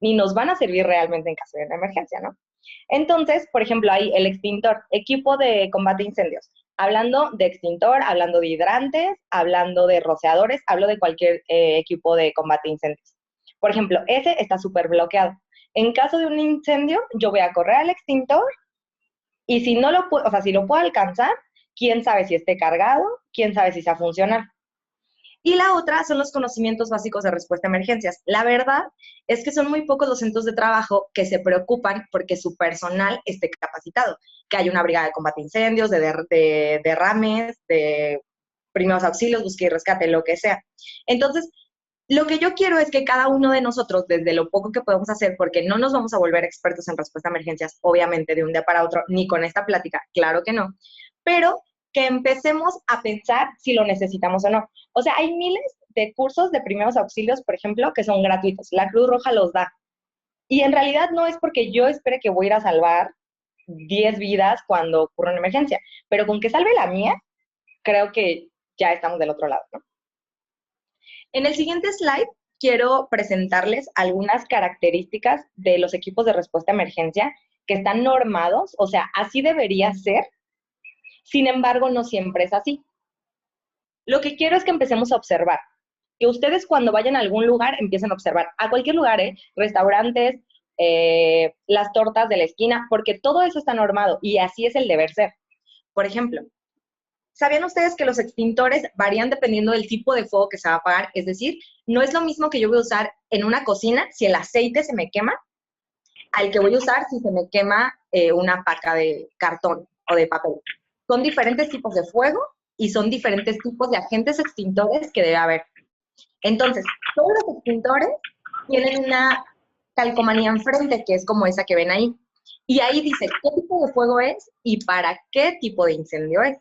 ni nos van a servir realmente en caso de una emergencia, ¿no? Entonces, por ejemplo, hay el extintor, equipo de combate a incendios. Hablando de extintor, hablando de hidrantes, hablando de rociadores, hablo de cualquier equipo de combate a incendios. Por ejemplo, ese está súper bloqueado. En caso de un incendio, yo voy a correr al extintor y si no lo puedo, o sea, si lo puedo alcanzar, quién sabe si esté cargado, quién sabe si sea funcional. Y la otra son los conocimientos básicos de respuesta a emergencias. La verdad es que son muy pocos los centros de trabajo que se preocupan porque su personal esté capacitado, que haya una brigada de combate a incendios, de derrames, de primeros auxilios, búsqueda y rescate, lo que sea. Entonces, lo que yo quiero es que cada uno de nosotros, desde lo poco que podemos hacer, porque no nos vamos a volver expertos en respuesta a emergencias, obviamente, de un día para otro, ni con esta plática, claro que no, pero que empecemos a pensar si lo necesitamos o no. O sea, hay miles de cursos de primeros auxilios, por ejemplo, que son gratuitos. La Cruz Roja los da. Y en realidad no es porque yo espere que voy a ir a salvar 10 vidas cuando ocurre una emergencia, pero con que salve la mía, creo que ya estamos del otro lado, ¿no? En el siguiente slide quiero presentarles algunas características de los equipos de respuesta a emergencia que están normados, o sea, así debería ser. Sin embargo, no siempre es así. Lo que quiero es que empecemos a observar, que ustedes cuando vayan a algún lugar empiecen a observar, a cualquier lugar, restaurantes, las tortas de la esquina, porque todo eso está normado y así es el deber ser. Por ejemplo, ¿sabían ustedes que los extintores varían dependiendo del tipo de fuego que se va a apagar? Es decir, no es lo mismo que yo voy a usar en una cocina si el aceite se me quema, al que voy a usar si se me quema una paca de cartón o de papel. Son diferentes tipos de fuego y son diferentes tipos de agentes extintores que debe haber. Entonces, todos los extintores tienen una calcomanía enfrente, que es como esa que ven ahí. Y ahí dice qué tipo de fuego es y para qué tipo de incendio es,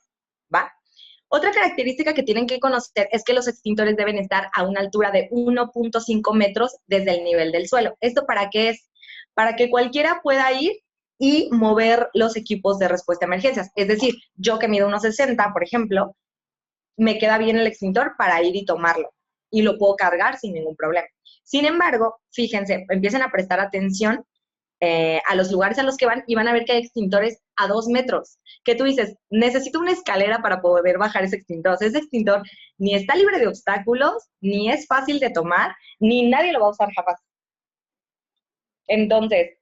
¿va? Otra característica que tienen que conocer es que los extintores deben estar a una altura de 1.5 metros desde el nivel del suelo. ¿Esto para qué es? Para que cualquiera pueda ir y mover los equipos de respuesta a emergencias. Es decir, yo que mido 1.60, por ejemplo, me queda bien el extintor para ir y tomarlo y lo puedo cargar sin ningún problema. Sin embargo, fíjense, empiecen a prestar atención a los lugares a los que van y van a ver que hay extintores a 2 metros, que tú dices, necesito una escalera para poder bajar ese extintor. O sea, ese extintor ni está libre de obstáculos, ni es fácil de tomar, ni nadie lo va a usar jamás. Entonces,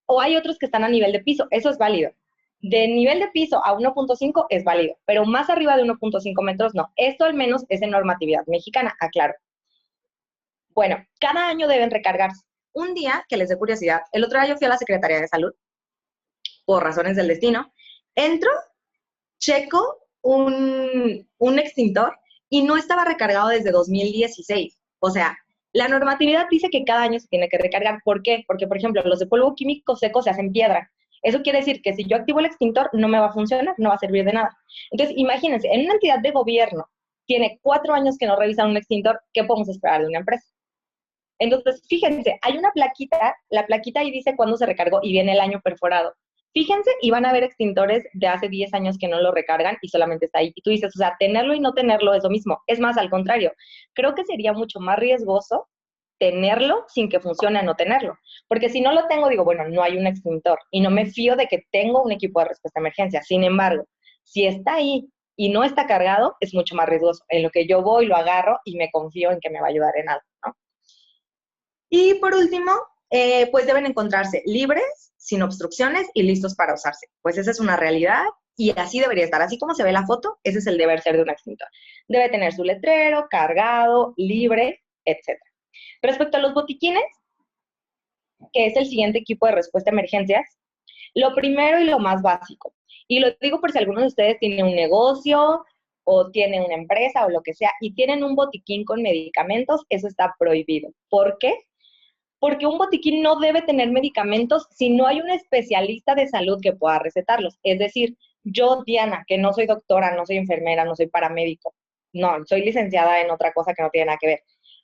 o hay otros que están a nivel de piso, eso es válido. De nivel de piso a 1.5 es válido, pero más arriba de 1.5 metros no. Esto al menos es en normatividad mexicana, aclaro. Bueno, cada año deben recargarse. Un día, que les dé curiosidad, el otro día yo fui a la Secretaría de Salud, por razones del destino, entro, checo un extintor y no estaba recargado desde 2016. O sea, la normatividad dice que cada año se tiene que recargar. ¿Por qué? Porque, por ejemplo, los de polvo químico seco se hacen piedra. Eso quiere decir que si yo activo el extintor, no me va a funcionar, no va a servir de nada. Entonces, imagínense, en una entidad de gobierno, tiene 4 años que no revisan un extintor, ¿qué podemos esperar de una empresa? Entonces, fíjense, hay una plaquita, la plaquita ahí dice cuándo se recargó y viene el año perforado. Fíjense y van a ver extintores de hace 10 años que no lo recargan y solamente está ahí. Y tú dices, o sea, tenerlo y no tenerlo es lo mismo. Es más, al contrario, creo que sería mucho más riesgoso tenerlo sin que funcione a no tenerlo. Porque si no lo tengo, digo, bueno, no hay un extintor y no me fío de que tengo un equipo de respuesta a emergencia. Sin embargo, si está ahí y no está cargado, es mucho más riesgoso. En lo que yo voy, lo agarro y me confío en que me va a ayudar en algo, ¿no? Y por último, pues deben encontrarse libres, sin obstrucciones y listos para usarse. Pues esa es una realidad y así debería estar. Así como se ve la foto, ese es el deber ser de un extintor. Debe tener su letrero, cargado, libre, etc. Respecto a los botiquines, que es el siguiente equipo de respuesta a emergencias, lo primero y lo más básico, y lo digo por si alguno de ustedes tiene un negocio o tiene una empresa o lo que sea, y tienen un botiquín con medicamentos, eso está prohibido. ¿Por qué? Porque un botiquín no debe tener medicamentos si no hay un especialista de salud que pueda recetarlos. Es decir, yo, Diana, que no soy doctora, no soy enfermera, no soy paramédico, no, soy licenciada en otra cosa que no tiene nada que ver.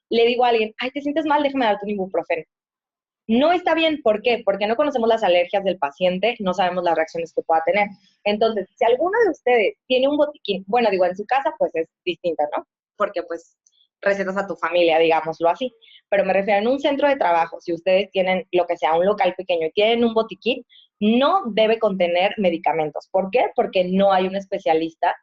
Le digo a alguien, ay, ¿te sientes mal? Déjame darte un ibuprofeno. No está bien, ¿por qué? Porque no conocemos las alergias del paciente, no sabemos las reacciones que pueda tener. Entonces, si alguno de ustedes tiene un botiquín, bueno, digo, en su casa, pues es distinto, ¿no? Porque pues recetas a tu familia, digámoslo así. Pero me refiero en un centro de trabajo, si ustedes tienen lo que sea, un local pequeño y tienen un botiquín, no debe contener medicamentos. ¿Por qué? Porque no hay un especialista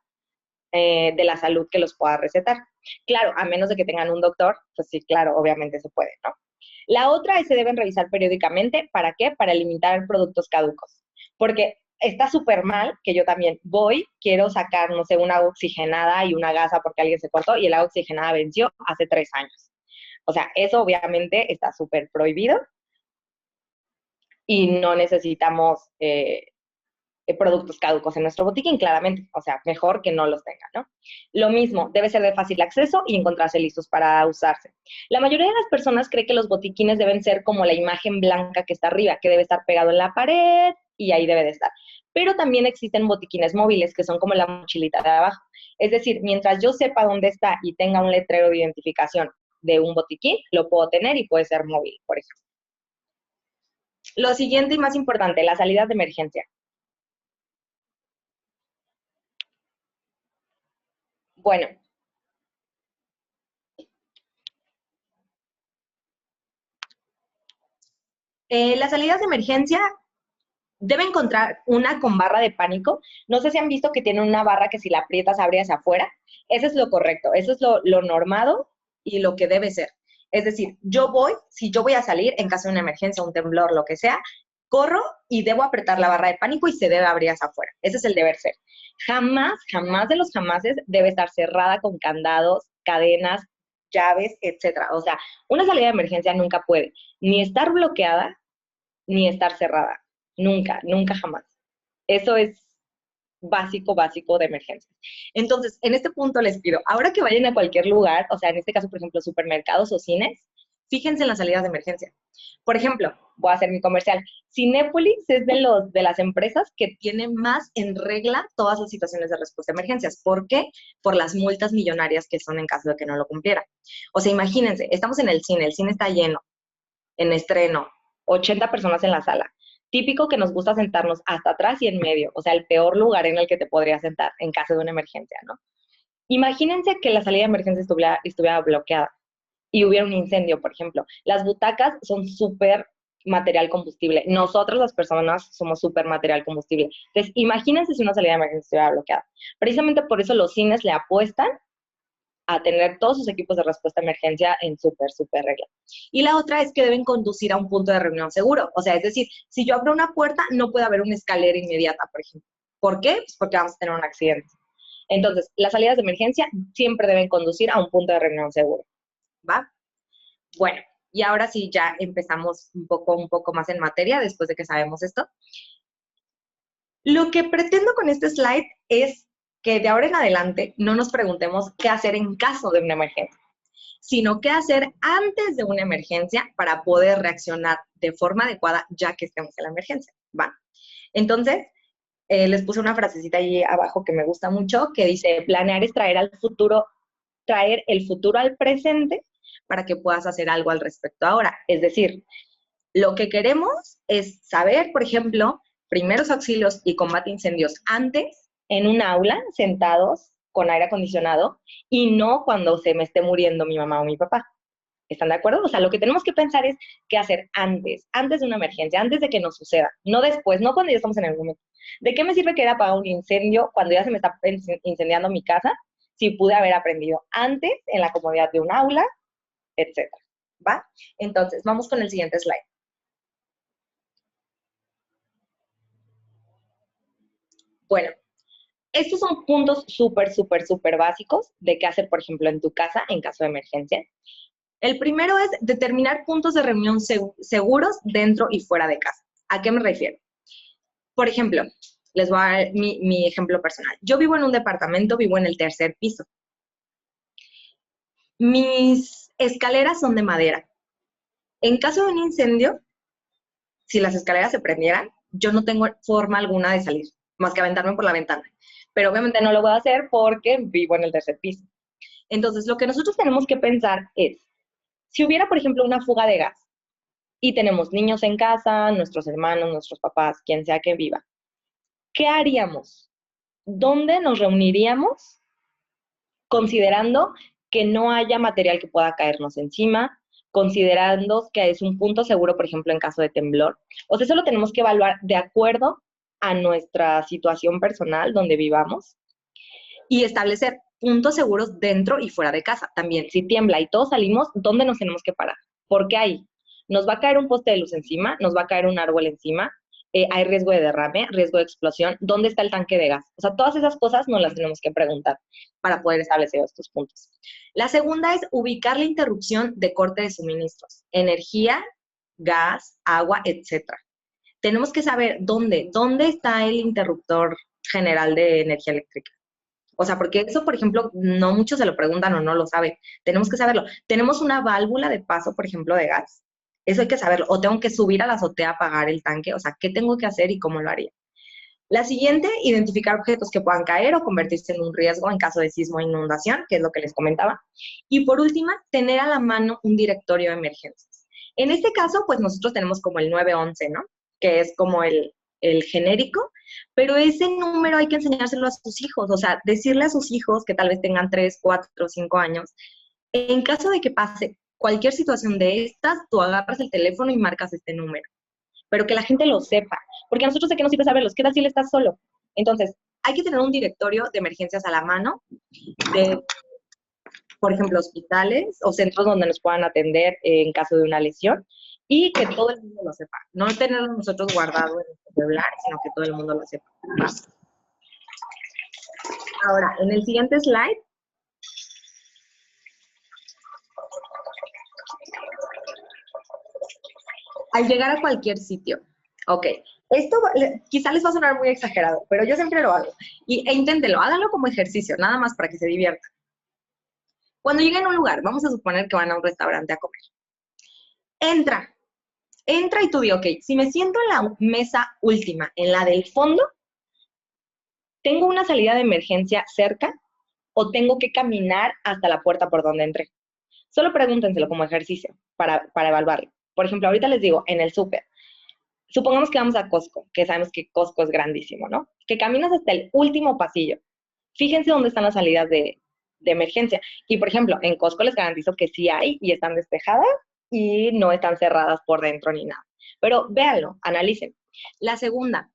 de la salud que los pueda recetar. Claro, a menos de que tengan un doctor, pues sí, claro, obviamente se puede, ¿no? La otra es se deben revisar periódicamente. ¿Para qué? Para eliminar productos caducos. Porque está súper mal que yo también voy, quiero sacar, no sé, una agua oxigenada y una gasa porque alguien se cortó y el agua oxigenada venció hace 3 años. O sea, eso obviamente está súper prohibido y no necesitamos productos caducos en nuestro botiquín, claramente. O sea, mejor que no los tengan, ¿no? Lo mismo, debe ser de fácil acceso y encontrarse listos para usarse. La mayoría de las personas cree que los botiquines deben ser como la imagen blanca que está arriba, que debe estar pegado en la pared y ahí debe de estar. Pero también existen botiquines móviles que son como la mochilita de abajo. Es decir, mientras yo sepa dónde está y tenga un letrero de identificación de un botiquín, lo puedo tener y puede ser móvil, por ejemplo. Lo siguiente y más importante, las salidas de emergencia. Bueno, las salidas de emergencia debe encontrar una con barra de pánico. No sé si han visto que tiene una barra que si la aprietas abre hacia afuera. Eso es lo correcto, eso es lo normado y lo que debe ser. Es decir, si yo voy a salir en caso de una emergencia, un temblor, lo que sea, corro y debo apretar la barra de pánico y se debe abrir hacia afuera. Ese es el deber ser. Jamás, jamás de los jamases debe estar cerrada con candados, cadenas, llaves, etcétera. O sea, una salida de emergencia nunca puede ni estar bloqueada ni estar cerrada. Nunca, nunca jamás. Eso es básico, básico de emergencias. Entonces, en este punto les pido, ahora que vayan a cualquier lugar, o sea, en este caso, por ejemplo, supermercados o cines, fíjense en las salidas de emergencia. Por ejemplo, voy a hacer mi comercial. Cinépolis es de las empresas que tiene más en regla todas las situaciones de respuesta a emergencias. ¿Por qué? Por las multas millonarias que son en caso de que no lo cumpliera. O sea, imagínense, estamos en el cine está lleno, en estreno, 80 personas en la sala. Típico que nos gusta sentarnos hasta atrás y en medio, o sea, el peor lugar en el que te podrías sentar en caso de una emergencia, ¿no? Imagínense que la salida de emergencia estuviera bloqueada y hubiera un incendio, por ejemplo. Las butacas son súper material combustible. Nosotros las personas somos súper material combustible. Entonces, imagínense si una salida de emergencia estuviera bloqueada. Precisamente por eso los cines le apuestan a tener todos sus equipos de respuesta a emergencia en súper, súper regla. Y la otra es que deben conducir a un punto de reunión seguro. O sea, es decir, si yo abro una puerta, no puede haber una escalera inmediata, por ejemplo. ¿Por qué? Pues porque vamos a tener un accidente. Entonces, las salidas de emergencia siempre deben conducir a un punto de reunión seguro. ¿Va? Bueno, y ahora sí ya empezamos un poco más en materia después de que sabemos esto. Lo que pretendo con este slide es que de ahora en adelante no nos preguntemos qué hacer en caso de una emergencia, sino qué hacer antes de una emergencia para poder reaccionar de forma adecuada ya que estemos en la emergencia. ¿Va? Entonces, les puse una frasecita ahí abajo que me gusta mucho, que dice, planear es traer el futuro al presente para que puedas hacer algo al respecto ahora. Es decir, lo que queremos es saber, por ejemplo, primeros auxilios y combate a incendios antes, en un aula, sentados con aire acondicionado, y no cuando se me esté muriendo mi mamá o mi papá. ¿Están de acuerdo? O sea, lo que tenemos que pensar es qué hacer antes de una emergencia, antes de que nos suceda, no después, no cuando ya estamos en el momento. ¿De qué me sirve querer apagar un incendio cuando ya se me está incendiando mi casa si pude haber aprendido antes en la comodidad de un aula, etcétera? ¿Va? Entonces, vamos con el siguiente slide. Bueno, estos son puntos súper, súper, súper básicos de qué hacer, por ejemplo, en tu casa en caso de emergencia. El primero es determinar puntos de reunión seguros dentro y fuera de casa. ¿A qué me refiero? Por ejemplo, les voy a dar mi ejemplo personal. Yo vivo en un departamento, vivo en el tercer piso. Mis escaleras son de madera. En caso de un incendio, si las escaleras se prendieran, yo no tengo forma alguna de salir, más que aventarme por la ventana. Pero obviamente no lo voy a hacer porque vivo en el tercer piso. Entonces, lo que nosotros tenemos que pensar es, si hubiera, por ejemplo, una fuga de gas y tenemos niños en casa, nuestros hermanos, nuestros papás, quien sea que viva, ¿qué haríamos? ¿Dónde nos reuniríamos considerando que no haya material que pueda caernos encima, considerando que es un punto seguro, por ejemplo, en caso de temblor. O sea, eso lo tenemos que evaluar de acuerdo a nuestra situación personal donde vivamos y establecer puntos seguros dentro y fuera de casa. También, si tiembla y todos salimos, ¿dónde nos tenemos que parar? Porque ahí nos va a caer un poste de luz encima, nos va a caer un árbol encima, hay riesgo de derrame, riesgo de explosión, ¿dónde está el tanque de gas? O sea, todas esas cosas nos las tenemos que preguntar para poder establecer estos puntos. La segunda es ubicar la interrupción de corte de suministros, energía, gas, agua, etcétera. Tenemos que saber dónde está el interruptor general de energía eléctrica. O sea, porque eso, por ejemplo, no muchos se lo preguntan o no lo saben. Tenemos que saberlo. Tenemos una válvula de paso, por ejemplo, de gas. Eso hay que saberlo. O tengo que subir a la azotea a apagar el tanque. O sea, ¿qué tengo que hacer y cómo lo haría? La siguiente, identificar objetos que puedan caer o convertirse en un riesgo en caso de sismo o inundación, que es lo que les comentaba. Y por última, tener a la mano un directorio de emergencias. En este caso, pues nosotros tenemos como el 911, ¿no? Que es como el genérico, pero ese número hay que enseñárselo a sus hijos, o sea, decirle a sus hijos que tal vez tengan 3, 4, 5 años, en caso de que pase cualquier situación de estas, tú agarras el teléfono y marcas este número, pero que la gente lo sepa, porque a nosotros de qué nos sirve saberlos, ¿qué tal si él está solo? Entonces, hay que tener un directorio de emergencias a la mano, de, por ejemplo, hospitales o centros donde nos puedan atender en caso de una lesión, y que todo el mundo lo sepa. No tenerlo nosotros guardado en el celular, sino que todo el mundo lo sepa. ¿Va? Ahora, en el siguiente slide, al llegar a cualquier sitio, ok, esto quizá les va a sonar muy exagerado, pero yo siempre lo hago. E inténtenlo, háganlo como ejercicio, nada más para que se diviertan. Cuando lleguen a un lugar, vamos a suponer que van a un restaurante a comer. Entra, entra y tú di, ok, si me siento en la mesa última, en la del fondo, ¿tengo una salida de emergencia cerca o tengo que caminar hasta la puerta por donde entré? Solo pregúntenselo como ejercicio para evaluarlo. Por ejemplo, ahorita les digo, en el súper, supongamos que vamos a Costco, que sabemos que Costco es grandísimo, ¿no? Que caminas hasta el último pasillo. Fíjense dónde están las salidas de emergencia. Y, por ejemplo, en Costco les garantizo que sí hay y están despejadas y no están cerradas por dentro ni nada. Pero véanlo, analicen. La segunda,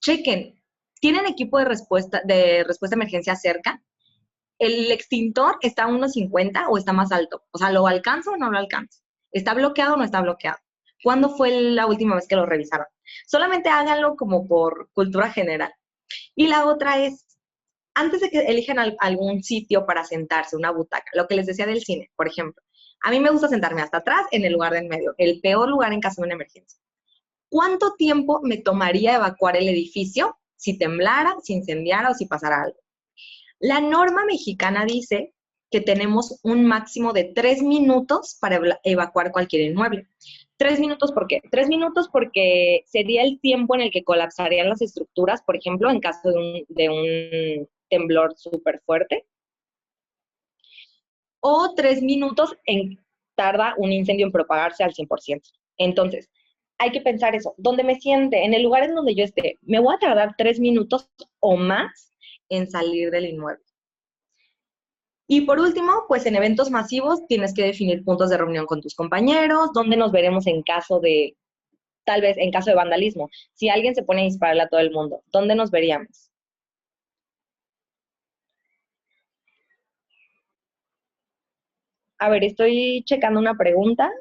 chequen, ¿tienen equipo de respuesta a emergencia cerca? ¿El extintor está a 1.50 o está más alto? O sea, ¿lo alcanzo o no lo alcanzo? ¿Está bloqueado o no está bloqueado? ¿Cuándo fue la última vez que lo revisaron? Solamente háganlo como por cultura general. Y la otra es, antes de que elijan algún sitio para sentarse, una butaca, lo que les decía del cine, por ejemplo, a mí me gusta sentarme hasta atrás en el lugar del medio, el peor lugar en caso de una emergencia. ¿Cuánto tiempo me tomaría evacuar el edificio si temblara, si incendiara o si pasara algo? La norma mexicana dice que tenemos un máximo de 3 minutos para evacuar cualquier inmueble. 3 minutos, ¿por qué? 3 minutos porque sería el tiempo en el que colapsarían las estructuras, por ejemplo, en caso de un temblor súper fuerte. O 3 minutos tarda un incendio en propagarse al 100%. Entonces, hay que pensar eso. Donde me siente, en el lugar en donde yo esté, ¿me voy a tardar 3 minutos o más en salir del inmueble? Y por último, pues en eventos masivos tienes que definir puntos de reunión con tus compañeros, dónde nos veremos en caso de, tal vez en caso de vandalismo. Si alguien se pone a dispararle a todo el mundo, ¿dónde nos veríamos? A ver, estoy checando una pregunta.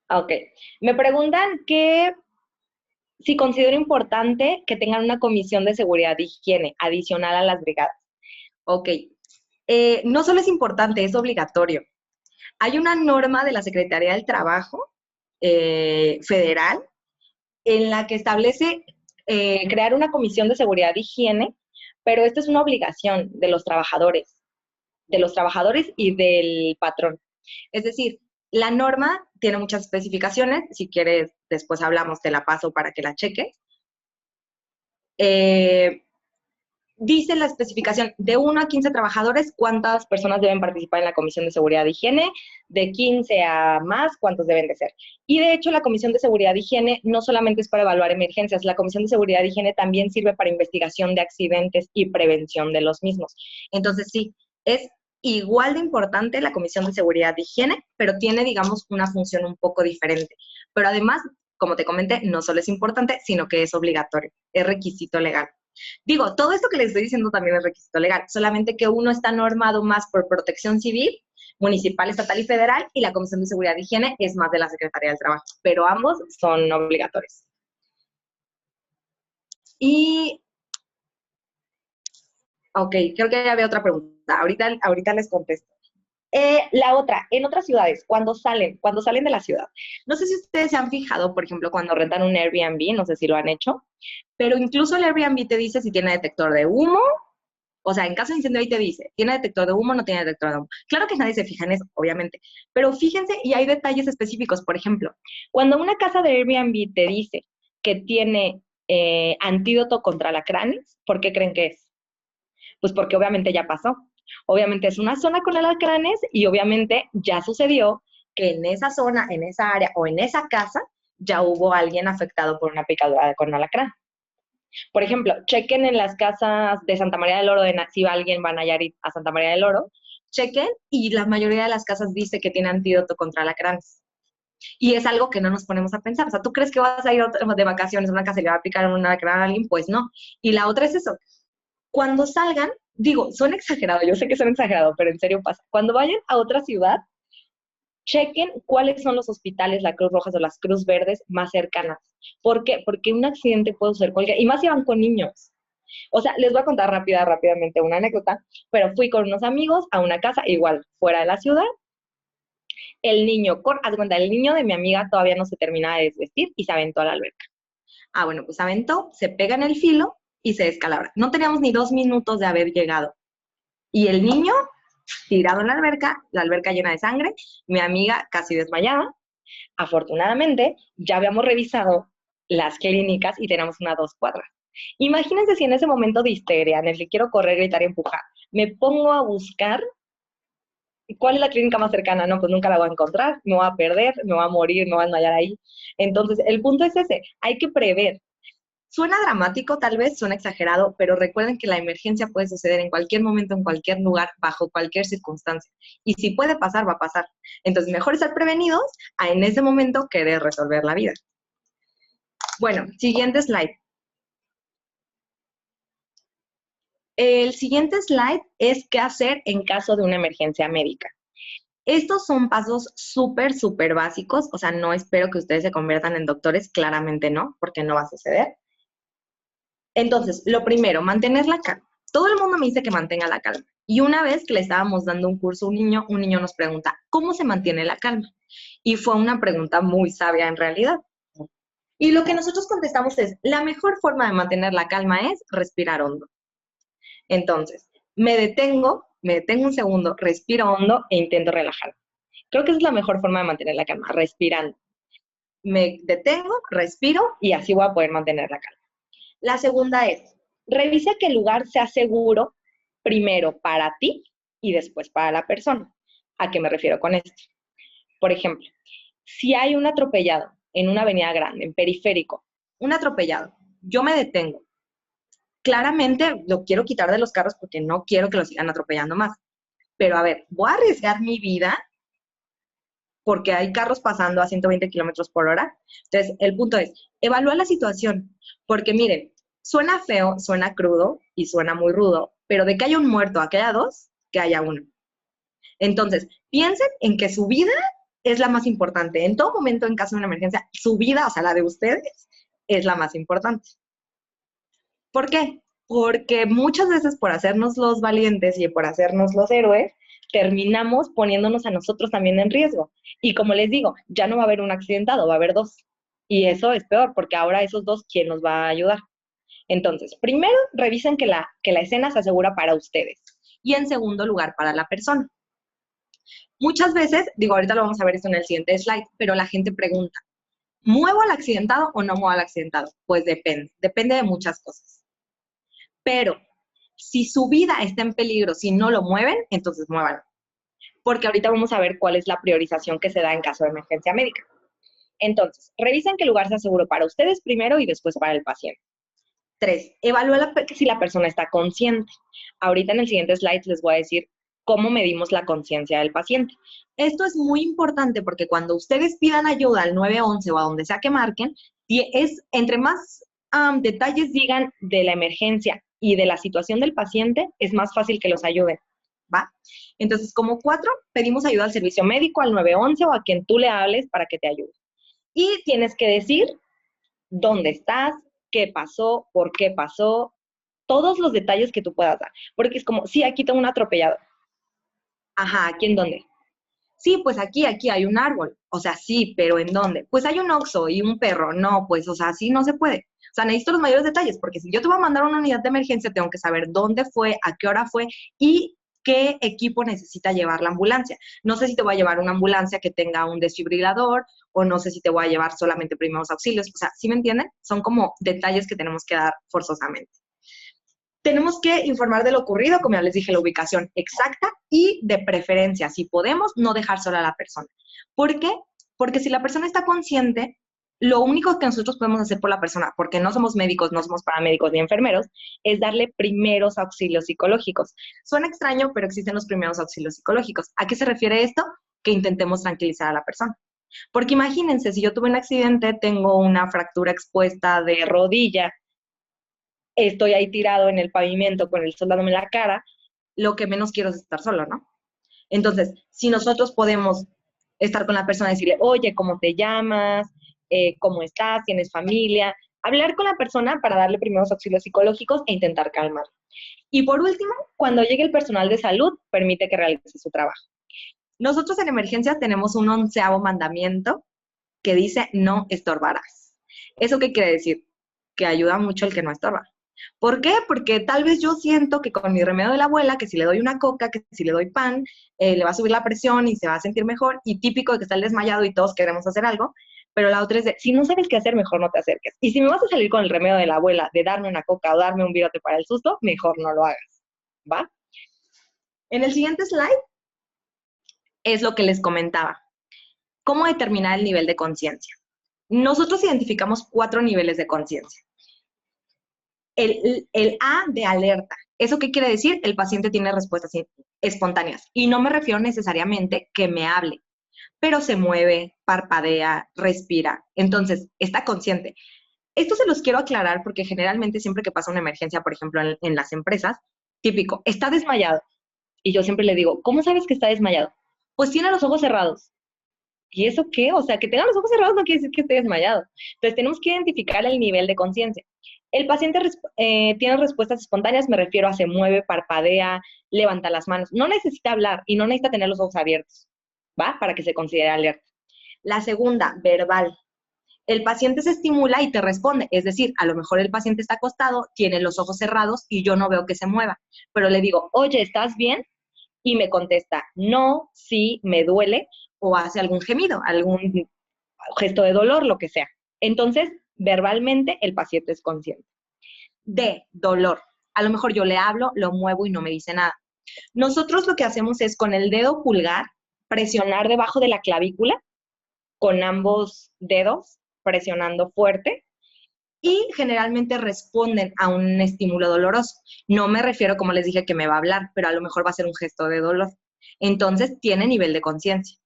Ok. Me preguntan que si considero importante que tengan una comisión de seguridad e higiene adicional a las brigadas. Ok. No solo es importante, es obligatorio. Hay una norma de la Secretaría del Trabajo federal en la que establece crear una comisión de seguridad e higiene, pero esta es una obligación de los trabajadores y del patrón. Es decir, la norma tiene muchas especificaciones, si quieres después hablamos, te la paso para que la cheques. Dice la especificación, de 1 a 15 trabajadores, ¿cuántas personas deben participar en la Comisión de Seguridad e Higiene? De 15 a más, ¿cuántos deben de ser? Y de hecho, la Comisión de Seguridad e Higiene no solamente es para evaluar emergencias, la Comisión de Seguridad e Higiene también sirve para investigación de accidentes y prevención de los mismos. Entonces, sí, es igual de importante la Comisión de Seguridad e Higiene, pero tiene, digamos, una función un poco diferente. Pero además, como te comenté, no solo es importante, sino que es obligatorio, es requisito legal. Digo, todo esto que les estoy diciendo también es requisito legal, solamente que uno está normado más por Protección Civil, municipal, estatal y federal, y la Comisión de Seguridad e Higiene es más de la Secretaría del Trabajo, pero ambos son obligatorios. Y, ok, creo que había otra pregunta, ahorita les contesto. La otra, en otras ciudades, cuando salen de la ciudad. No sé si ustedes se han fijado, por ejemplo, cuando rentan un Airbnb, no sé si lo han hecho, pero incluso el Airbnb te dice si tiene detector de humo. O sea, en caso de incendio ahí te dice, ¿tiene detector de humo o no tiene detector de humo? Claro que nadie se fija en eso, obviamente, pero fíjense y hay detalles específicos. Por ejemplo, cuando una casa de Airbnb te dice que tiene antídoto contra alacranes, ¿por qué creen que es? Pues porque obviamente ya pasó. Obviamente es una zona con alacranes y obviamente ya sucedió que en esa zona, en esa área o en esa casa ya hubo alguien afectado por una picadura con alacrán. Por ejemplo, chequen en las casas de Santa María del Oro, si alguien va a Nayarit a Santa María del Oro, chequen y la mayoría de las casas dice que tiene antídoto contra alacranes. Y es algo que no nos ponemos a pensar. O sea, ¿tú crees que vas a ir de vacaciones a una casa y le va a picar un alacrán a alguien? Pues no. Y la otra es eso. Cuando salgan, digo, son exagerados, yo sé que son exagerados, pero en serio pasa. Cuando vayan a otra ciudad, chequen cuáles son los hospitales, la Cruz Roja o las Cruz Verdes más cercanas. ¿Por qué? Porque un accidente puede ser cualquier, y más si van con niños. O sea, les voy a contar rápidamente una anécdota, pero fui con unos amigos a una casa, igual, fuera de la ciudad. El niño, haz cuenta, el niño de mi amiga todavía no se termina de desvestir y se aventó a la alberca. Ah, bueno, pues se aventó, se pega en el filo y se descalabra. No teníamos ni 2 minutos de haber llegado. Y el niño tirado en la alberca llena de sangre, mi amiga casi desmayada. Afortunadamente, ya habíamos revisado las clínicas y teníamos una a 2 cuadras. Imagínense si en ese momento de histeria, en el que quiero correr, gritar y empujar, me pongo a buscar cuál es la clínica más cercana. No, pues nunca la voy a encontrar, me voy a perder, me voy a morir, me voy a desmayar ahí. Entonces, el punto es ese, hay que prever. Suena dramático, tal vez, suena exagerado, pero recuerden que la emergencia puede suceder en cualquier momento, en cualquier lugar, bajo cualquier circunstancia. Y si puede pasar, va a pasar. Entonces, mejor estar prevenidos a en ese momento querer resolver la vida. Bueno, siguiente slide. El siguiente slide es qué hacer en caso de una emergencia médica. Estos son pasos súper básicos, o sea, no espero que ustedes se conviertan en doctores, claramente no, porque no va a suceder. Entonces, lo primero, mantener la calma. Todo el mundo me dice que mantenga la calma. Y una vez que le estábamos dando un curso a un niño nos pregunta, ¿cómo se mantiene la calma? Y fue una pregunta muy sabia en realidad. Y lo que nosotros contestamos es, la mejor forma de mantener la calma es respirar hondo. Entonces, me detengo un segundo, respiro hondo e intento relajar. Creo que esa es la mejor forma de mantener la calma, respirando. Me detengo, respiro y así voy a poder mantener la calma. La segunda es, revisa que el lugar sea seguro primero para ti y después para la persona. ¿A qué me refiero con esto? Por ejemplo, si hay un atropellado en una avenida grande, en periférico, un atropellado, yo me detengo. Claramente lo quiero quitar de los carros porque no quiero que lo sigan atropellando más. Pero a ver, voy a arriesgar mi vida porque hay carros pasando a 120 kilómetros por hora. Entonces, el punto es, evalúa la situación, porque miren, suena feo, suena crudo y suena muy rudo, pero de que haya un muerto a que haya dos, que haya uno. Entonces, piensen en que su vida es la más importante. En todo momento, en caso de una emergencia, su vida, o sea, la de ustedes, es la más importante. ¿Por qué? Porque muchas veces por hacernos los valientes y por hacernos los héroes, terminamos poniéndonos a nosotros también en riesgo. Y como les digo, ya no va a haber un accidentado, va a haber dos. Y eso es peor, porque ahora esos dos, ¿quién nos va a ayudar? Entonces, primero, revisen que la escena se asegura para ustedes. Y en segundo lugar, para la persona. Muchas veces, digo, ahorita lo vamos a ver esto en el siguiente slide, pero la gente pregunta, ¿muevo al accidentado o no muevo al accidentado? Pues depende de muchas cosas. Pero Si su vida está en peligro, si no lo mueven, entonces muévanlo. Porque ahorita vamos a ver cuál es la priorización que se da en caso de emergencia médica. Entonces, revisen que el lugar sea seguro para ustedes primero y después para el paciente. 3. Evalúa si la persona está consciente. Ahorita en el siguiente slide les voy a decir cómo medimos la conciencia del paciente. Esto es muy importante porque cuando ustedes pidan ayuda al 911 o a donde sea que marquen, entre más detalles digan de la emergencia y de la situación del paciente, es más fácil que los ayuden, ¿va? Entonces, como 4, pedimos ayuda al servicio médico, al 911 o a quien tú le hables para que te ayude. Y tienes que decir dónde estás, qué pasó, por qué pasó, todos los detalles que tú puedas dar. Porque es como, sí, aquí tengo un atropellado. Ajá, ¿aquí en dónde? Sí, pues aquí hay un árbol. O sea, sí, pero ¿en dónde? Pues hay un oxo y un perro. No, pues, o sea, así no se puede. O sea, necesito los mayores detalles, porque si yo te voy a mandar una unidad de emergencia, tengo que saber dónde fue, a qué hora fue y qué equipo necesita llevar la ambulancia. No sé si te voy a llevar una ambulancia que tenga un desfibrilador o no sé si te voy a llevar solamente primeros auxilios. O sea, ¿sí me entienden? Son como detalles que tenemos que dar forzosamente. Tenemos que informar de lo ocurrido, como ya les dije, la ubicación exacta y de preferencia, si podemos, no dejar sola a la persona. ¿Por qué? Porque si la persona está consciente, lo único que nosotros podemos hacer por la persona, porque no somos médicos, no somos paramédicos ni enfermeros, es darle primeros auxilios psicológicos. Suena extraño, pero existen los primeros auxilios psicológicos. ¿A qué se refiere esto? Que intentemos tranquilizar a la persona. Porque imagínense, si yo tuve un accidente, tengo una fractura expuesta de rodilla, estoy ahí tirado en el pavimento con el sol dándome la cara, lo que menos quiero es estar solo, ¿no? Entonces, si nosotros podemos estar con la persona y decirle, oye, ¿cómo te llamas? ¿Cómo estás? ¿Tienes familia? Hablar con la persona para darle primeros auxilios psicológicos e intentar calmar. Y por último, cuando llegue el personal de salud, permite que realice su trabajo. Nosotros en emergencias tenemos un 11º mandamiento que dice, no estorbarás. ¿Eso qué quiere decir? Que ayuda mucho el que no estorba. ¿Por qué? Porque tal vez yo siento que con mi remedio de la abuela, que si le doy una coca, que si le doy pan, le va a subir la presión y se va a sentir mejor, y típico de que está el desmayado y todos queremos hacer algo, pero la otra es de, si no sabes qué hacer, mejor no te acerques. Y si me vas a salir con el remedio de la abuela, de darme una coca o darme un virote para el susto, mejor no lo hagas, ¿va? En el siguiente slide es lo que les comentaba. ¿Cómo determinar el nivel de conciencia? Nosotros identificamos 4 niveles de conciencia. El A de alerta. ¿Eso qué quiere decir? El paciente tiene respuestas espontáneas. Y no me refiero necesariamente que me hable, pero se mueve, parpadea, respira. Entonces, está consciente. Esto se los quiero aclarar porque generalmente siempre que pasa una emergencia, por ejemplo, en las empresas, típico, está desmayado. Y yo siempre le digo, ¿cómo sabes que está desmayado? Pues tiene los ojos cerrados. ¿Y eso qué? O sea, que tenga los ojos cerrados no quiere decir que esté desmayado. Entonces, tenemos que identificar el nivel de conciencia. El paciente tiene respuestas espontáneas, me refiero a se mueve, parpadea, levanta las manos. No necesita hablar y no necesita tener los ojos abiertos, ¿va? Para que se considere alerta. La segunda, verbal. El paciente se estimula y te responde. Es decir, a lo mejor el paciente está acostado, tiene los ojos cerrados y yo no veo que se mueva. Pero le digo, oye, ¿estás bien? Y me contesta, no, sí, me duele, o hace algún gemido, algún gesto de dolor, lo que sea. Entonces, verbalmente, el paciente es consciente. D, dolor. A lo mejor yo le hablo, lo muevo y no me dice nada. Nosotros lo que hacemos es con el dedo pulgar presionar debajo de la clavícula con ambos dedos, presionando fuerte, y generalmente responden a un estímulo doloroso. No me refiero, como les dije, que me va a hablar, pero a lo mejor va a ser un gesto de dolor. Entonces, tiene nivel de conciencia.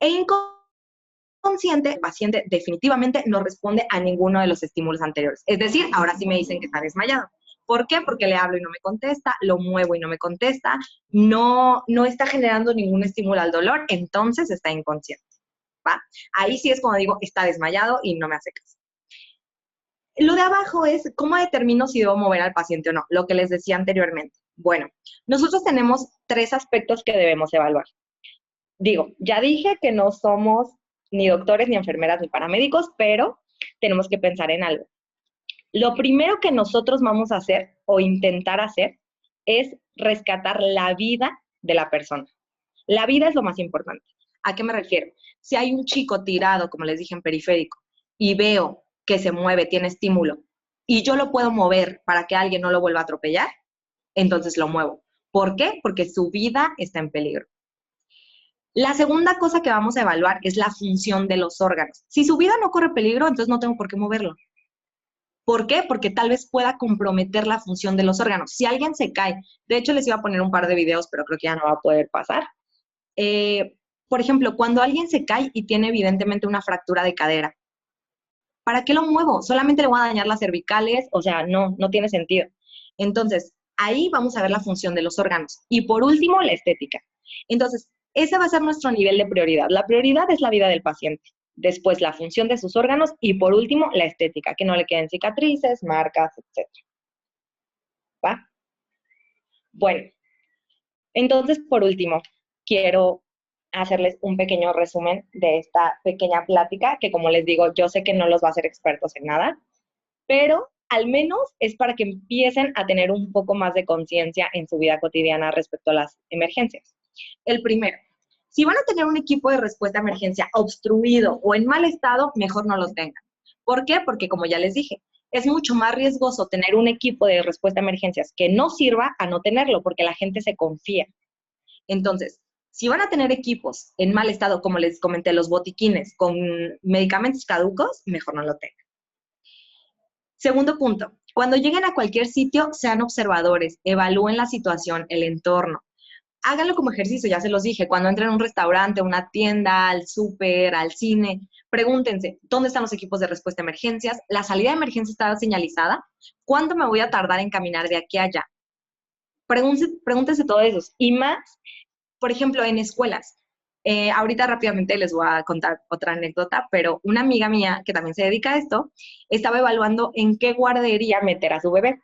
E inconsciente, el paciente definitivamente no responde a ninguno de los estímulos anteriores. Es decir, ahora sí me dicen que está desmayado. ¿Por qué? Porque le hablo y no me contesta, lo muevo y no me contesta, no está generando ningún estímulo al dolor, entonces está inconsciente, ¿va? Ahí sí es cuando digo, está desmayado y no me hace caso. Lo de abajo es cómo determino si debo mover al paciente o no, lo que les decía anteriormente. Bueno, nosotros tenemos 3 aspectos que debemos evaluar. Digo, ya dije que no somos ni doctores, ni enfermeras, ni paramédicos, pero tenemos que pensar en algo. Lo primero que nosotros vamos a hacer o intentar hacer es rescatar la vida de la persona. La vida es lo más importante. ¿A qué me refiero? Si hay un chico tirado, como les dije, en periférico, y veo que se mueve, tiene estímulo, y yo lo puedo mover para que alguien no lo vuelva a atropellar, entonces lo muevo. ¿Por qué? Porque su vida está en peligro. La segunda cosa que vamos a evaluar es la función de los órganos. Si su vida no corre peligro, entonces no tengo por qué moverlo. ¿Por qué? Porque tal vez pueda comprometer la función de los órganos. Si alguien se cae, de hecho les iba a poner un par de videos, pero creo que ya no va a poder pasar. Por ejemplo, cuando alguien se cae y tiene evidentemente una fractura de cadera, ¿para qué lo muevo? Solamente le voy a dañar las cervicales, o sea, no tiene sentido. Entonces, ahí vamos a ver la función de los órganos. Y por último, la estética. Entonces, ese va a ser nuestro nivel de prioridad. La prioridad es la vida del paciente. Después, la función de sus órganos. Y por último, la estética, que no le queden cicatrices, marcas, etc. ¿Va? Bueno, entonces, por último, quiero hacerles un pequeño resumen de esta pequeña plática, que como les digo, yo sé que no los va a hacer expertos en nada, pero al menos es para que empiecen a tener un poco más de conciencia en su vida cotidiana respecto a las emergencias. El primero, si van a tener un equipo de respuesta a emergencia obstruido o en mal estado, mejor no lo tengan. ¿Por qué? Porque como ya les dije, es mucho más riesgoso tener un equipo de respuesta a emergencias que no sirva a no tenerlo, porque la gente se confía. Entonces, si van a tener equipos en mal estado, como les comenté, los botiquines con medicamentos caducos, mejor no lo tengan. Segundo punto, cuando lleguen a cualquier sitio, sean observadores, evalúen la situación, el entorno. Háganlo como ejercicio, ya se los dije, cuando entren a un restaurante, una tienda, al súper, al cine, pregúntense, ¿dónde están los equipos de respuesta a emergencias? ¿La salida de emergencia está señalizada? ¿Cuánto me voy a tardar en caminar de aquí a allá? Pregúntense todo eso. Y más, por ejemplo, en escuelas. Ahorita rápidamente les voy a contar otra anécdota, pero una amiga mía que también se dedica a esto, estaba evaluando en qué guardería meter a su bebé.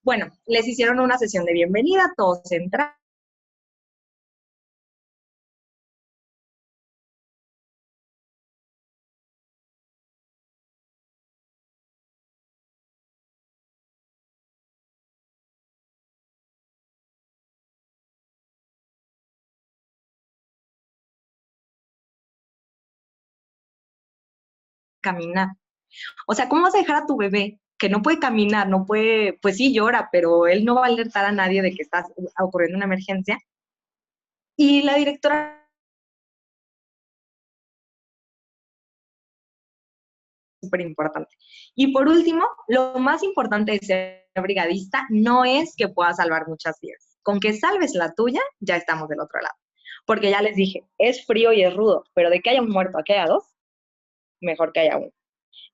Bueno, les hicieron una sesión de bienvenida, todos entraron. Caminar. O sea, ¿cómo vas a dejar a tu bebé que no puede caminar, no puede, pues sí llora, pero él no va a alertar a nadie de que está ocurriendo una emergencia? Y la directora, súper importante. Y por último, lo más importante de ser brigadista no es que puedas salvar muchas vidas. Con que salves la tuya, ya estamos del otro lado. Porque ya les dije, es frío y es rudo, pero de que haya un muerto a que haya dos, mejor que haya uno.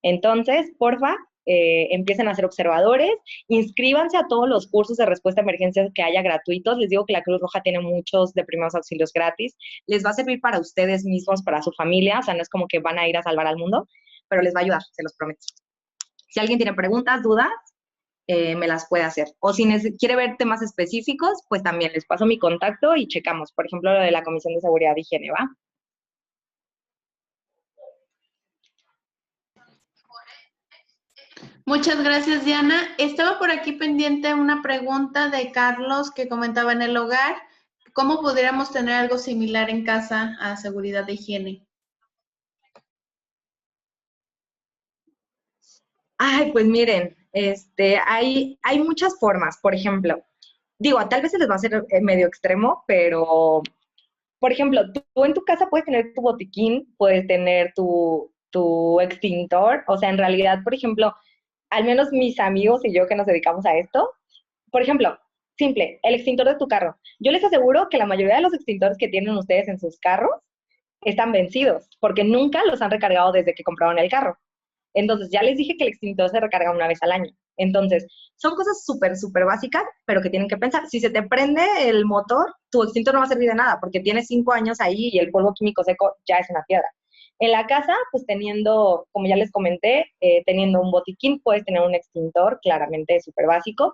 Entonces, porfa, empiecen a ser observadores, inscríbanse a todos los cursos de respuesta a emergencias que haya gratuitos. Les digo que la Cruz Roja tiene muchos de primeros auxilios gratis. Les va a servir para ustedes mismos, para su familia, o sea, no es como que van a ir a salvar al mundo, pero les va a ayudar, se los prometo. Si alguien tiene preguntas, dudas, me las puede hacer. O si quiere ver temas específicos, pues también les paso mi contacto y checamos. Por ejemplo, lo de la Comisión de Seguridad y Higiene, ¿va? Muchas gracias, Diana. Estaba por aquí pendiente una pregunta de Carlos que comentaba en el hogar. ¿Cómo pudiéramos tener algo similar en casa a seguridad de higiene? Ay, pues miren, hay muchas formas. Por ejemplo, digo, tal vez se les va a hacer medio extremo, pero, por ejemplo, tú en tu casa puedes tener tu botiquín, puedes tener tu extintor. O sea, en realidad, por ejemplo, al menos mis amigos y yo que nos dedicamos a esto, por ejemplo, simple, el extintor de tu carro. Yo les aseguro que la mayoría de los extintores que tienen ustedes en sus carros están vencidos, porque nunca los han recargado desde que compraron el carro. Entonces, ya les dije que el extintor se recarga una vez al año. Entonces, son cosas súper, súper básicas, pero que tienen que pensar. Si se te prende el motor, tu extintor no va a servir de nada, porque tiene 5 años ahí y el polvo químico seco ya es una piedra. En la casa, pues teniendo, como ya les comenté, teniendo un botiquín, puedes tener un extintor, claramente súper básico.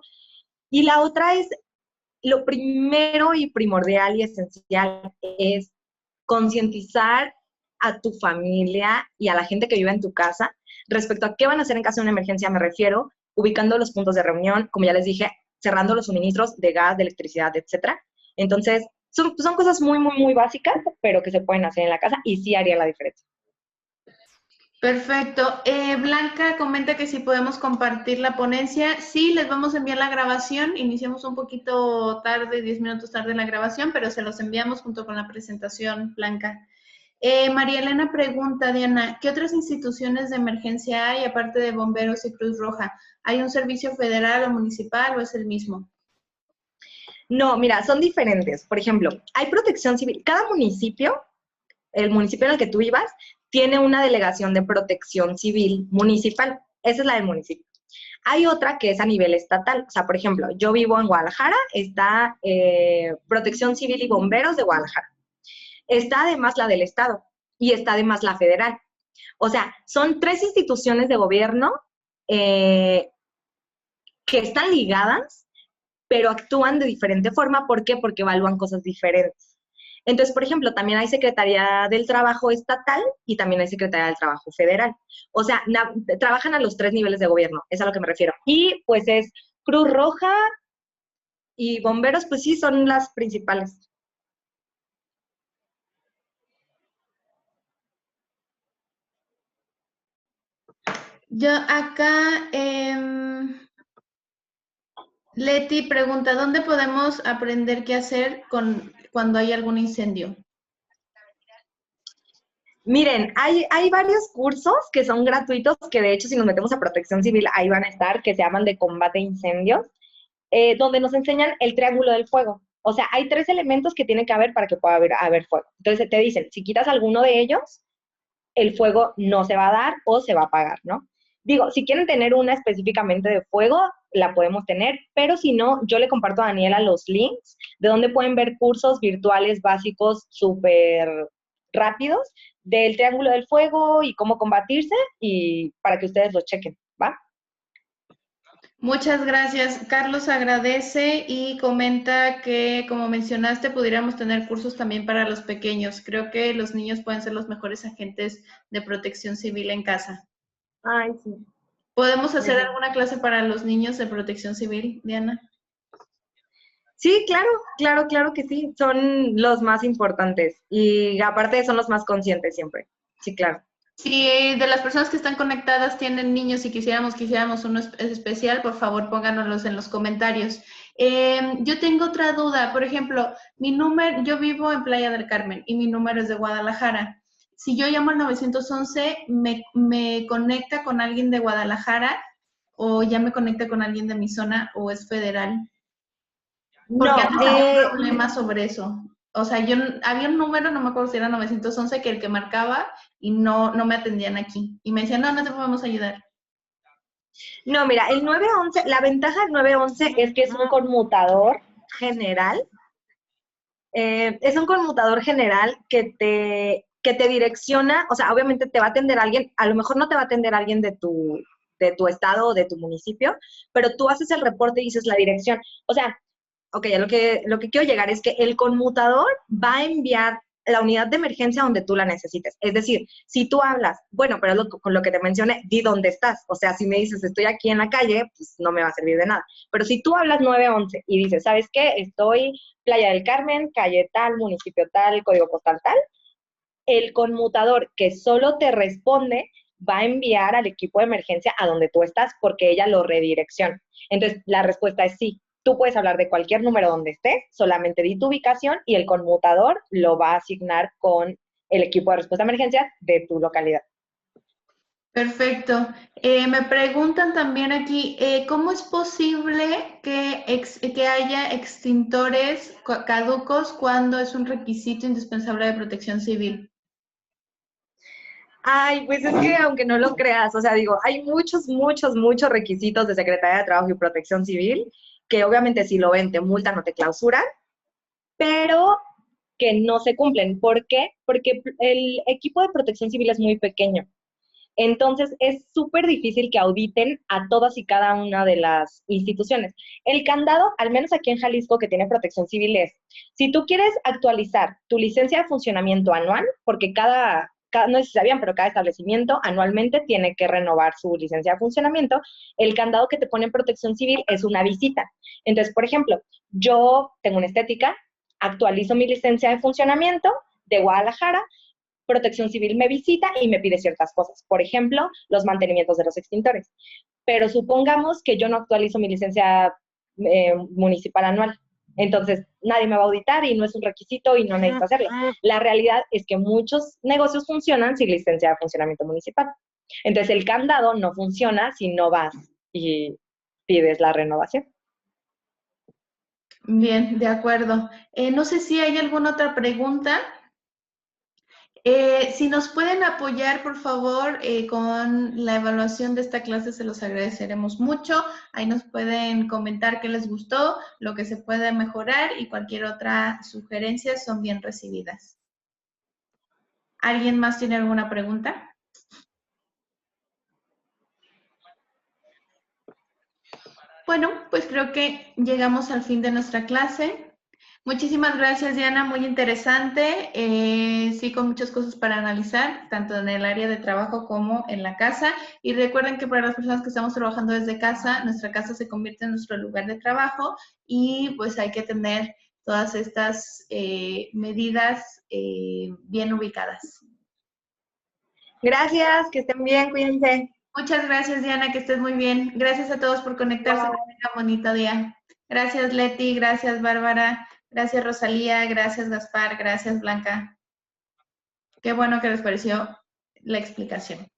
Y la otra es, lo primero y primordial y esencial es concientizar a tu familia y a la gente que vive en tu casa respecto a qué van a hacer en caso de una emergencia. Me refiero ubicando los puntos de reunión, como ya les dije, cerrando los suministros de gas, de electricidad, etcétera. Entonces, son cosas muy, muy, muy básicas, pero que se pueden hacer en la casa y sí haría la diferencia. Perfecto. Blanca comenta que si podemos compartir la ponencia. Sí, les vamos a enviar la grabación. Iniciamos un poquito tarde, 10 minutos tarde la grabación, pero se los enviamos junto con la presentación, Blanca. María Elena pregunta, Diana, ¿qué otras instituciones de emergencia hay aparte de bomberos y Cruz Roja? ¿Hay un servicio federal o municipal o es el mismo? No, mira, son diferentes. Por ejemplo, hay protección civil. Cada municipio, el municipio en el que tú vivas, tiene una delegación de protección civil municipal. Esa es la del municipio. Hay otra que es a nivel estatal. O sea, por ejemplo, yo vivo en Guadalajara, está Protección Civil y Bomberos de Guadalajara. Está además la del Estado y está además la federal. O sea, son tres instituciones de gobierno eh, que están ligadas, pero actúan de diferente forma. ¿Por qué? Porque evalúan cosas diferentes. Entonces, por ejemplo, también hay Secretaría del Trabajo estatal y también hay Secretaría del Trabajo federal. O sea, trabajan a los tres niveles de gobierno, es a lo que me refiero. Y pues es Cruz Roja y bomberos, pues sí, son las principales. Yo acá, Leti pregunta, ¿dónde podemos aprender qué hacer cuando hay algún incendio? Miren, hay varios cursos que son gratuitos, que de hecho si nos metemos a Protección Civil, ahí van a estar, que se llaman de combate a incendios, donde nos enseñan el triángulo del fuego. O sea, hay tres elementos que tienen que haber para que pueda haber fuego. Entonces te dicen, si quitas alguno de ellos, el fuego no se va a dar o se va a apagar, ¿no? Digo, si quieren tener una específicamente de fuego, la podemos tener, pero si no, yo le comparto a Daniela los links de donde pueden ver cursos virtuales básicos súper rápidos del triángulo del fuego y cómo combatirse y para que ustedes lo chequen, ¿va? Muchas gracias. Carlos agradece y comenta que, como mencionaste, pudiéramos tener cursos también para los pequeños. Creo que los niños pueden ser los mejores agentes de protección civil en casa. Ay, sí. ¿Podemos hacer alguna clase para los niños de protección civil, Diana? Sí, claro, claro, claro que sí. Son los más importantes y aparte son los más conscientes siempre. Sí, claro. Si de las personas que están conectadas tienen niños y quisiéramos uno especial, por favor pónganoslos en los comentarios. Yo tengo otra duda, por ejemplo, yo vivo en Playa del Carmen y mi número es de Guadalajara. Si yo llamo al 911, ¿me conecta con alguien de Guadalajara o ya me conecta con alguien de mi zona o es federal? Porque No, antes había un problema sobre eso. O sea, había un número, no me acuerdo si era 911, que el que marcaba y no me atendían aquí. Y me decían, no te podemos ayudar. no, mira, el 911, la ventaja del 911 es que es un conmutador general. Es un conmutador general que te direcciona, o sea, obviamente te va a atender alguien, a lo mejor no te va a atender alguien de tu estado o de tu municipio, pero tú haces el reporte y dices la dirección. O sea, ok, lo que quiero llegar es que el conmutador va a enviar la unidad de emergencia donde tú la necesites. Es decir, si tú hablas, bueno, pero con lo que te mencioné, di dónde estás. O sea, si me dices, estoy aquí en la calle, pues no me va a servir de nada. Pero si tú hablas 911 y dices, ¿sabes qué? Estoy Playa del Carmen, calle tal, municipio tal, código postal tal, el conmutador que solo te responde va a enviar al equipo de emergencia a donde tú estás porque ella lo redirecciona. Entonces, la respuesta es sí. Tú puedes hablar de cualquier número donde estés, solamente di tu ubicación y el conmutador lo va a asignar con el equipo de respuesta a emergencias de tu localidad. Perfecto. Me preguntan también aquí, ¿cómo es posible que haya extintores caducos cuando es un requisito indispensable de protección civil? Ay, pues es que aunque no lo creas, o sea, digo, hay muchos requisitos de Secretaría de Trabajo y Protección Civil que obviamente si lo ven te multan o te clausuran, pero que no se cumplen. ¿Por qué? Porque el equipo de protección civil es muy pequeño. Entonces, es súper difícil que auditen a todas y cada una de las instituciones. El candado, al menos aquí en Jalisco, que tiene protección civil, es, si tú quieres actualizar tu licencia de funcionamiento anual, porque no sé si sabían, pero cada establecimiento anualmente tiene que renovar su licencia de funcionamiento, el candado que te pone en protección civil es una visita. Entonces, por ejemplo, yo tengo una estética, actualizo mi licencia de funcionamiento de Guadalajara, Protección Civil me visita y me pide ciertas cosas. Por ejemplo, los mantenimientos de los extintores. Pero supongamos que yo no actualizo mi licencia municipal anual. Entonces, nadie me va a auditar y no es un requisito y no necesito hacerlo. La realidad es que muchos negocios funcionan sin licencia de funcionamiento municipal. Entonces, el candado no funciona si no vas y pides la renovación. Bien, de acuerdo. No sé si hay alguna otra pregunta. Si nos pueden apoyar, por favor, con la evaluación de esta clase, se los agradeceremos mucho. Ahí nos pueden comentar qué les gustó, lo que se puede mejorar y cualquier otra sugerencia son bien recibidas. ¿Alguien más tiene alguna pregunta? Bueno, pues creo que llegamos al fin de nuestra clase. Muchísimas gracias, Diana, muy interesante. Sí, con muchas cosas para analizar, tanto en el área de trabajo como en la casa. Y recuerden que para las personas que estamos trabajando desde casa, nuestra casa se convierte en nuestro lugar de trabajo y pues hay que tener todas estas medidas bien ubicadas. Gracias, que estén bien, cuídense. Muchas gracias, Diana, que estés muy bien. Gracias a todos por conectarse. Que tengan bonito día. Gracias, Leti. Gracias, Bárbara. Gracias, Rosalía. Gracias, Gaspar. Gracias, Blanca. Qué bueno que les pareció la explicación.